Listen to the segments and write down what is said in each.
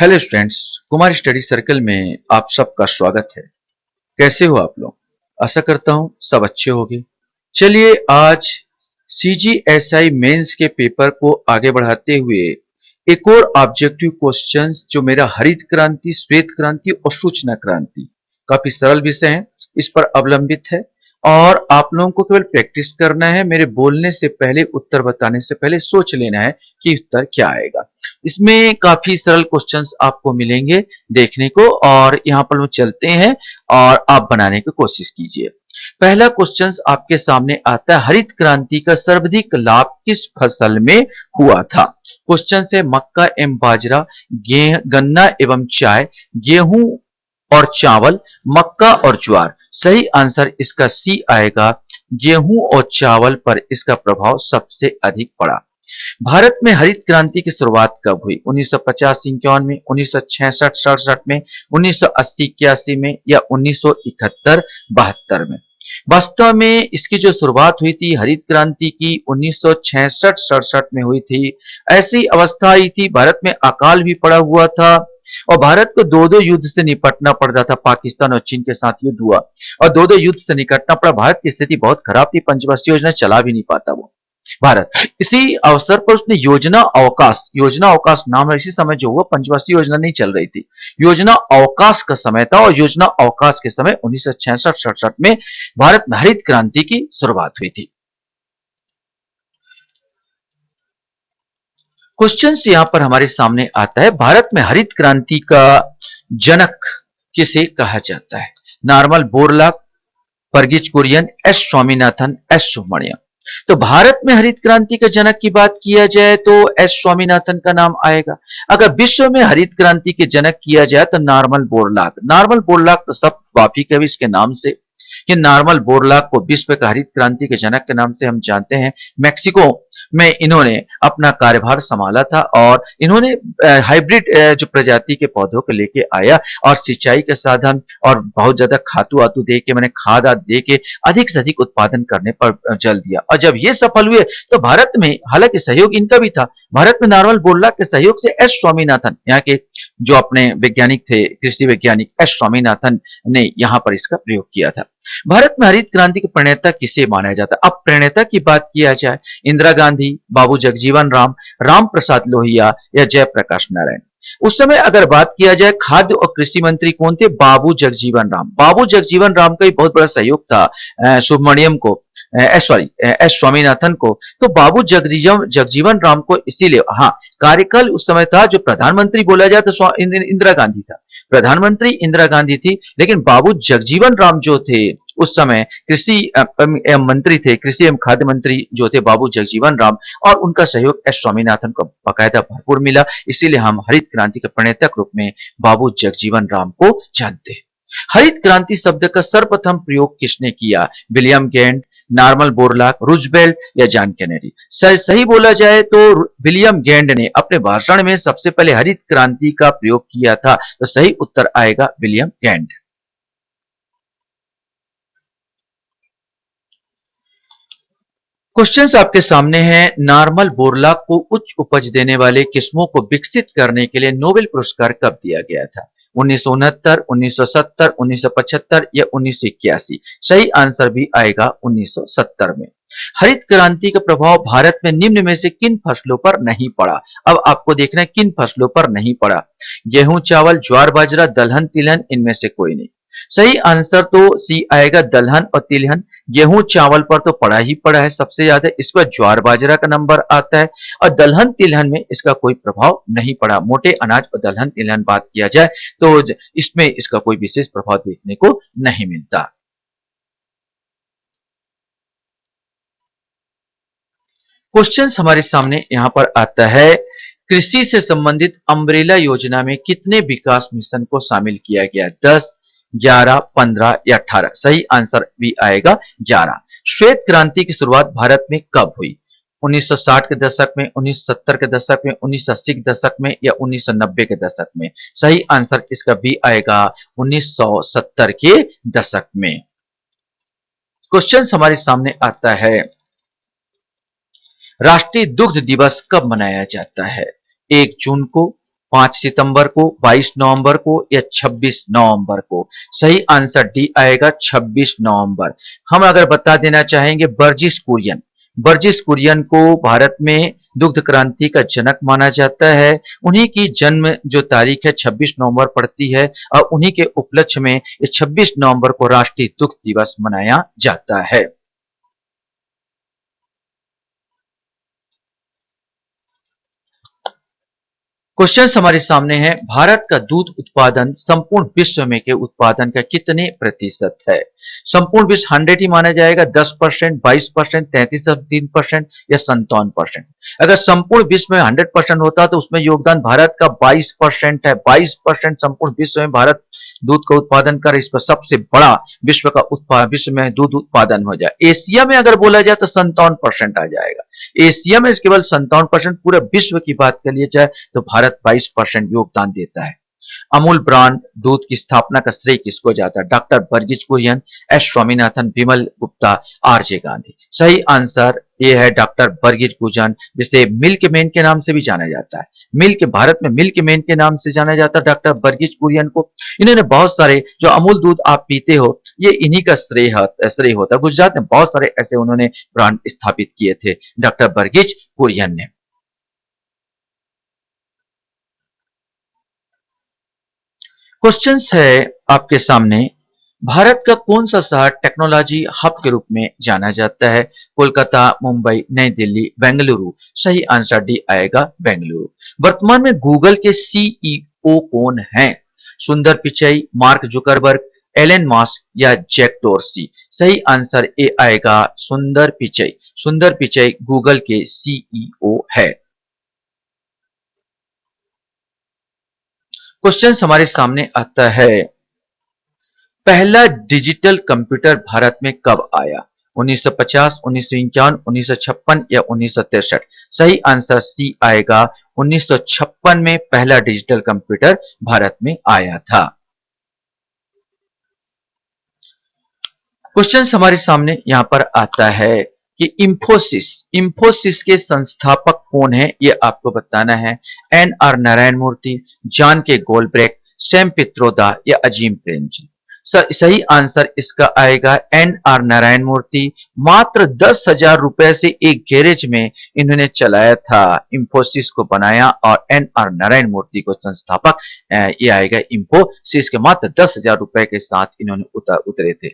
Hello students, Kumar study circle में आप सबका स्वागत है। कैसे हो आप लोग? आशा करता हूं सब अच्छे होंगे। चलिए आज सीजीएसआई मेंस के पेपर को आगे बढ़ाते हुए एक और ऑब्जेक्टिव क्वेश्चंस जो मेरा हरित क्रांति, श्वेत क्रांति और सूचना क्रांति काफी सरल विषय है, इस पर अवलंबित है और आप लोगों को केवल प्रैक्टिस करना है। मेरे बोलने से पहले, उत्तर बताने से पहले सोच लेना है कि उत्तर क्या आएगा। इसमें काफी सरल क्वेश्चंस आपको मिलेंगे देखने को, और यहाँ पर हम चलते हैं और आप बनाने की कोशिश कीजिए। पहला क्वेश्चन आपके सामने आता है, हरित क्रांति का सर्वाधिक लाभ किस फसल में हुआ था? क्वेश्चन से मक्का एवं बाजरा, गन्ना एवं चाय, गेहूं और चावल, मक्का और ज्वार। सही आंसर इसका सी आएगा। गेहूं और चावल पर इसका प्रभाव सबसे अधिक पड़ा। भारत में हरित क्रांति की शुरुआत कब हुई? 1950-51 में, 1966-67 में, 1980-81 में या 1971-72 में? वास्तव में इसकी जो शुरुआत हुई थी हरित क्रांति की 1966-67 में हुई थी। ऐसी अवस्था आई थी, भारत में अकाल भी पड़ा हुआ था और भारत को दो दो युद्ध से निपटना पड़ रहा था। पाकिस्तान और चीन के साथ युद्ध हुआ और दो दो युद्ध से निपटना पड़ा। भारत की स्थिति बहुत खराब थी, पंचवर्षीय योजना चला भी नहीं पाता वो भारत। इसी अवसर पर उसने योजना अवकाश नाम है, इसी समय जो हुआ, पंचवर्षीय योजना नहीं चल रही थी, योजना अवकाश का समय था और योजना अवकाश के समय 1966-67 में भारत में हरित क्रांति की शुरुआत हुई थी। क्वेश्चन यहां पर हमारे सामने आता है, भारत में हरित क्रांति का जनक किसे कहा जाता है? Norman Borlaug, Verghese Kurien, S Swaminathan, S Subramaniam. तो भारत में हरित क्रांति के जनक की बात किया जाए तो एस स्वामीनाथन का नाम आएगा। अगर विश्व में हरित क्रांति के जनक किया जाए तो नॉर्मन बोरलॉग तो सब वापिक है इसके नाम से कि नॉर्मन बोरलॉग को विश्व का हरित क्रांति के जनक के नाम से हम जानते हैं। मैक्सिको में इन्होंने अपना कार्यभार संभाला था और इन्होंने हाइब्रिड जो प्रजाति के पौधों को लेके आया और सिंचाई के साधन और बहुत ज्यादा खातू आतू दे के, मैंने खाद आद दे के अधिक से अधिक उत्पादन करने पर जल दिया। और जब ये सफल हुए तो भारत में, हालांकि सहयोग इनका भी था, भारत में नॉर्मन बोरलॉग के सहयोग से एस स्वामीनाथन, यहाँ के जो अपने वैज्ञानिक थे, कृषि वैज्ञानिक एस स्वामीनाथन ने यहाँ पर इसका प्रयोग किया था। भारत में हरित क्रांति के प्रणेता किसे माना जाता है? अब प्रणेता की बात किया जाए, इंदिरा गांधी, बाबू जगजीवन राम, राम प्रसाद लोहिया या जयप्रकाश नारायण। उस समय अगर बात किया जाए खाद्य और कृषि मंत्री कौन थे? बाबू जगजीवन राम। बाबू जगजीवन राम का भी बहुत बड़ा सहयोग था सुब्रमण्यम को, एस स्वामीनाथन को। तो बाबू जगजीवन राम को इसीलिए, हाँ, कार्यकाल उस समय था, जो प्रधानमंत्री बोला जाए तो इंदिरा गांधी था, प्रधानमंत्री इंदिरा गांधी थी, लेकिन बाबू जगजीवन राम जो थे उस समय कृषि एवं मंत्री थे, कृषि एवं खाद्य मंत्री जो थे बाबू जगजीवन राम, और उनका सहयोग एस स्वामीनाथन को बकायदा भरपूर मिला। इसीलिए हम हरित क्रांति के प्रणेता के रूप में बाबू जगजीवन राम को जानते हैं। हरित क्रांति शब्द का सर्वप्रथम प्रयोग किसने किया? William Gent, Norman Borlaug, Roosevelt या जॉन केनेडी? सही बोला जाए तो विलियम गेंट ने अपने भाषण में सबसे पहले हरित क्रांति का प्रयोग किया था। तो सही उत्तर आएगा विलियम गेंट। क्वेश्चंस आपके सामने हैं, नॉर्मन बोरलॉग को उच्च उपज देने वाले किस्मों को विकसित करने के लिए नोबेल पुरस्कार कब दिया गया था? 1969, 1970, 1975 या 1981? सही आंसर भी आएगा 1970 में। हरित क्रांति का प्रभाव भारत में निम्न में से किन फसलों पर नहीं पड़ा? अब आपको देखना है किन फसलों पर नहीं पड़ा। गेहूं, चावल, ज्वार, बाजरा, दलहन, तिलहन, इनमें से कोई नहीं। सही आंसर तो सी आएगा, दलहन और तिलहन। गेहूं चावल पर तो पड़ा ही पड़ा है सबसे ज्यादा, इस पर ज्वार बाजरा का नंबर आता है और दलहन तिलहन में इसका कोई प्रभाव नहीं पड़ा। मोटे अनाज और दलहन तिलहन बात किया जाए तो इसमें इसका कोई विशेष प्रभाव देखने को नहीं मिलता। क्वेश्चन हमारे सामने यहां पर आता है, कृषि से संबंधित अम्ब्रेला योजना में कितने विकास मिशन को शामिल किया गया? 10, 11, 15 या 18? सही आंसर भी आएगा 11। श्वेत क्रांति की शुरुआत भारत में कब हुई? 1960 के दशक में, 1970 के दशक में, 1980 के दशक में या 1990 के दशक में? सही आंसर इसका भी आएगा 1970 के दशक में। क्वेश्चन हमारे सामने आता है, राष्ट्रीय दुग्ध दिवस कब मनाया जाता है? 1 जून को, 5 सितंबर को, 22 नवंबर को या 26 नवंबर को? सही आंसर डी आएगा 26 नवंबर। हम अगर बता देना चाहेंगे बर्जिस कुरियन, बर्जिस कुरियन को भारत में दुग्ध क्रांति का जनक माना जाता है। उन्हीं की जन्म जो तारीख है 26 नवंबर पड़ती है और उन्हीं के उपलक्ष्य में इस 26 नवंबर को राष्ट्रीय दुग्ध दिवस मनाया जाता है। क्वेश्चन हमारे सामने है, भारत का दूध उत्पादन संपूर्ण विश्व में के उत्पादन का कितने प्रतिशत है? संपूर्ण विश्व 100 ही माना जाएगा, 10%, 22%, 33% या 57%? अगर संपूर्ण विश्व में 100% होता तो उसमें योगदान भारत का 22% है। 22% संपूर्ण विश्व में भारत दूध का उत्पादन कर इस पर सबसे बड़ा विश्व में दूध उत्पादन हो जाए। एशिया में अगर बोला जाए तो 57% आ जाएगा। एशिया में केवल 57%, पूरे विश्व की बात कर लिया जाए तो भारत 22% योगदान देता है। अमूल ब्रांड दूध की स्थापना का श्रेय किसको जाता है? डॉक्टर वर्गीज कुरियन, एस स्वामीनाथन, विमल गुप्ता, आरजे गांधी। सही आंसर ये है डॉक्टर वर्गीज कुरियन, जिसे मिल्क मैन के नाम से भी जाना जाता है। भारत में मिल्क मैन के नाम से जाना जाता है डॉक्टर वर्गीज कुरियन को। इन्होंने बहुत सारे जो अमूल दूध आप पीते हो ये इन्हीं का श्रेय होता है। गुजरात में बहुत सारे ऐसे उन्होंने ब्रांड स्थापित किए थे डॉक्टर वर्गीज कुरियन ने। क्वेश्चन है आपके सामने, भारत का कौन सा शहर टेक्नोलॉजी हब के रूप में जाना जाता है? कोलकाता, मुंबई, नई दिल्ली, बेंगलुरु? सही आंसर डी आएगा बेंगलुरु। वर्तमान में गूगल के सीईओ कौन हैं? Sundar Pichai, Mark Zuckerberg, Elon Musk या जैक डोर्सी? सही आंसर ए आएगा सुंदर पिचई। सुंदर पिचई गूगल के सीईओ है। क्वेश्चन हमारे सामने आता है, पहला डिजिटल कंप्यूटर भारत में कब आया? 1950, 1951, 1956 या 1963? सही आंसर सी आएगा 1956 में पहला डिजिटल कंप्यूटर भारत में आया था। क्वेश्चन हमारे सामने यहां पर आता है कि इंफोसिस के संस्थापक कौन है, ये आपको बताना है। एन आर नारायण मूर्ति, जॉन के गोल्डब्रेक, सैम पित्रोदा या अजीम प्रेमजी? सही आंसर इसका आएगा एन आर नारायण मूर्ति। मात्र 10,000 रुपए से एक गैरेज में इन्होंने चलाया था, इंफोसिस को बनाया और एन आर नारायण मूर्ति को संस्थापक ये आएगा इंफोसिस के। मात्र 10,000 रुपए के साथ इन्होंने उतरे थे।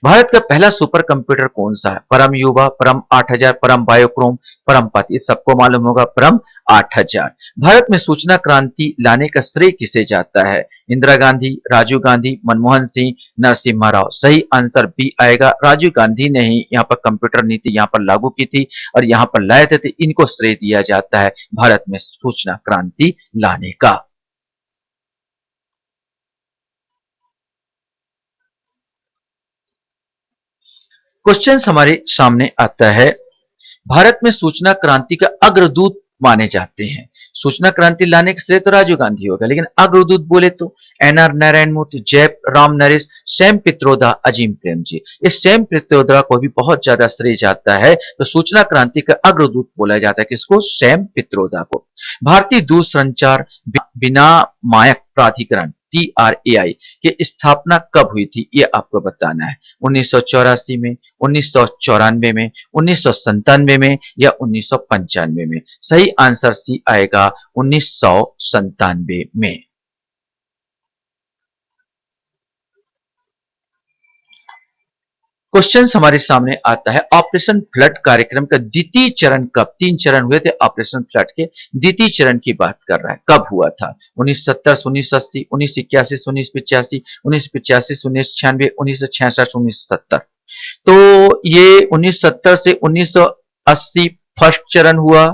भारत का पहला सुपर कंप्यूटर कौन सा है? परम युवा, परम 8000, परम बायोक्रोम, परम पथ? ये सबको मालूम होगा परम 8000। भारत में सूचना क्रांति लाने का श्रेय किसे जाता है? इंदिरा गांधी, राजीव गांधी, मनमोहन सिंह, नरसिम्हा राव? सही आंसर बी आएगा, राजीव गांधी ने ही यहाँ पर कंप्यूटर नीति यहाँ पर लागू की थी और यहाँ पर लाए थे, तो इनको श्रेय दिया जाता है भारत में सूचना क्रांति लाने का। क्वेश्चन हमारे सामने आता है, भारत में सूचना क्रांति का अग्रदूत माने जाते हैं। सूचना क्रांति लाने से तो राजीव गांधी होगा, लेकिन अग्रदूत बोले तो एन आर नारायण मूर्ति, जय राम नरेश, सैम पित्रोदा, अजीम प्रेमजी? इस सैम पित्रोदा को भी बहुत ज्यादा श्रेय जाता है, तो सूचना क्रांति का अग्रदूत बोला जाता है किसको? सैम पित्रोदा को। भारतीय दूरसंचार विनियामक प्राधिकरण TRAI की स्थापना कब हुई थी, ये आपको बताना है। 1984 में, 1994 में, 1997 में या 1995 में? सही आंसर सी आएगा 1997 में। क्वेश्चन हमारे सामने आता है, ऑपरेशन फ्लड कार्यक्रम का द्वितीय चरण कब? 3 चरण हुए थे ऑपरेशन फ्लड के, द्वितीय चरण की बात कर रहा है, कब हुआ था? 1970, 1980, 1981, 1985, 1985, 1996, 1966, 1970? तो ये 1970 से 1980 फर्स्ट चरण हुआ,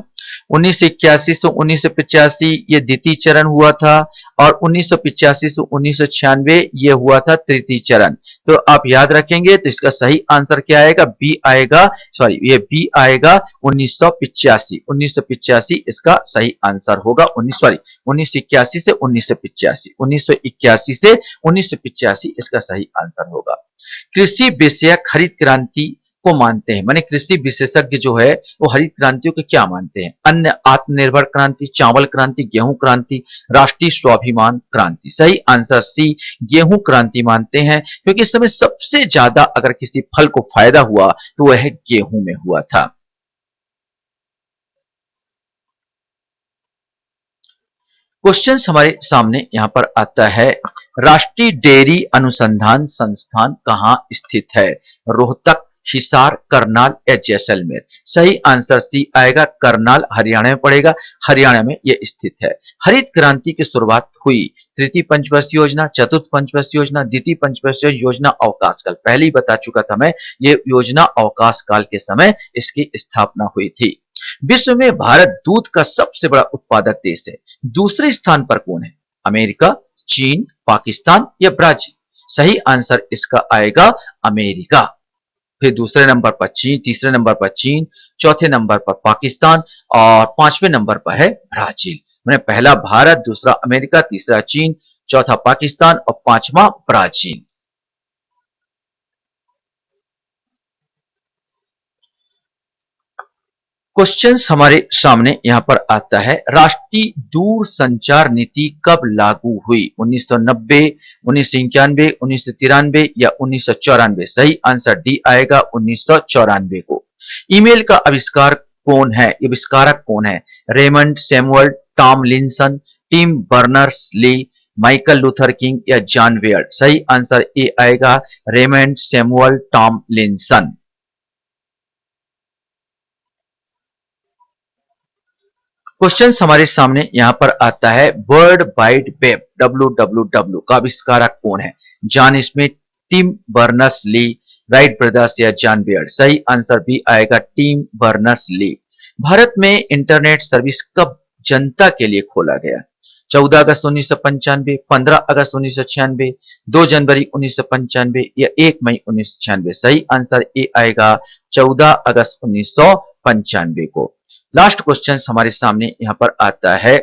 1981 से 1985 ये द्वितीय चरण हुआ था और 1985 से 1996 ये हुआ था तृतीय चरण। तो आप याद रखेंगे तो इसका सही आंसर क्या आएगा? बी आएगा, सॉरी ये बी आएगा 1985। 1985 इसका सही आंसर होगा। 1981 से 1985, 1981 से 1985 इसका सही आंसर होगा। कृषि विषयक हरित क्रांति को मानते हैं, माने कृषि विशेषज्ञ जो है वो हरित क्रांतियों के क्या मानते हैं? अन्न आत्मनिर्भर क्रांति, चावल क्रांति, गेहूं क्रांति, राष्ट्रीय स्वाभिमान क्रांति। सही आंसर सी, गेहूं क्रांति मानते हैं, क्योंकि इस समय सबसे ज्यादा अगर किसी फल को फायदा हुआ तो वह गेहूं में हुआ था। क्वेश्चन हमारे सामने यहां पर आता है, राष्ट्रीय डेयरी अनुसंधान संस्थान कहां स्थित है? रोहतक, हिसार, करनाल या जैसलमेर? सही आंसर सी आएगा, करनाल हरियाणा में पड़ेगा, हरियाणा में यह स्थित है। हरित क्रांति की शुरुआत हुई तृतीय पंचवर्षीय योजना, चतुर्थ पंचवर्षीय योजना, द्वितीय पंचवर्षीय योजना, अवकाश काल। पहले ही बता चुका था मैं, ये योजना अवकाश काल के समय इसकी स्थापना हुई थी। विश्व में भारत दूध का सबसे बड़ा उत्पादक देश है, दूसरे स्थान पर कौन है? अमेरिका, चीन, पाकिस्तान या ब्राजील? सही आंसर इसका आएगा अमेरिका। फिर दूसरे नंबर पर चीन, तीसरे नंबर पर चीन, चौथे नंबर पर पाकिस्तान और पांचवें नंबर पर है ब्राजील। मैंने पहला भारत, दूसरा अमेरिका, तीसरा चीन, चौथा पाकिस्तान और पांचवा ब्राजील। क्वेश्चंस हमारे सामने यहां पर आता है, राष्ट्रीय दूर संचार नीति कब लागू हुई? 1990, 1991, 1993 या 1994? सही आंसर डी आएगा 1994 को। ईमेल का आविष्कार कौन है, आविष्कारक कौन है? Raymond Samuel Tomlinson, Tim Berners Lee, Michael Luther King या जॉन वेयर? सही आंसर ए आएगा रेमंड सैमुअल टॉमलिंसन। क्वेश्चन हमारे सामने यहां पर आता है, वर्ल्ड वाइड वेब WWW का आविष्कारक कौन है? John Smith, Tim Berners Lee, Wright brothers या जॉन बेयर? सही आंसर भी आएगा टिम बर्नर्स ली। भारत में इंटरनेट सर्विस कब जनता के लिए खोला गया? 14 अगस्त 1995, 15 अगस्त 1996, 2 जनवरी 1995 या 1 मई 1996? सही आंसर ए आएगा 14 अगस्त 1995 को। लास्ट क्वेश्चन हमारे सामने यहां पर आता है,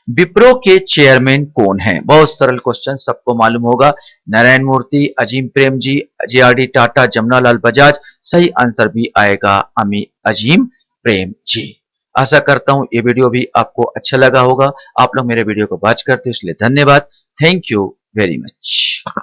विप्रो के चेयरमैन कौन है? बहुत सरल क्वेश्चन, सबको मालूम होगा, नारायण मूर्ति, अजीम प्रेम जी, JRD टाटा, जमनालाल बजाज? सही आंसर भी आएगा अजीम प्रेम जी। आशा करता हूं ये वीडियो भी आपको अच्छा लगा होगा। आप लोग मेरे वीडियो को वॉच करते हो इसलिए धन्यवाद। Thank you very much.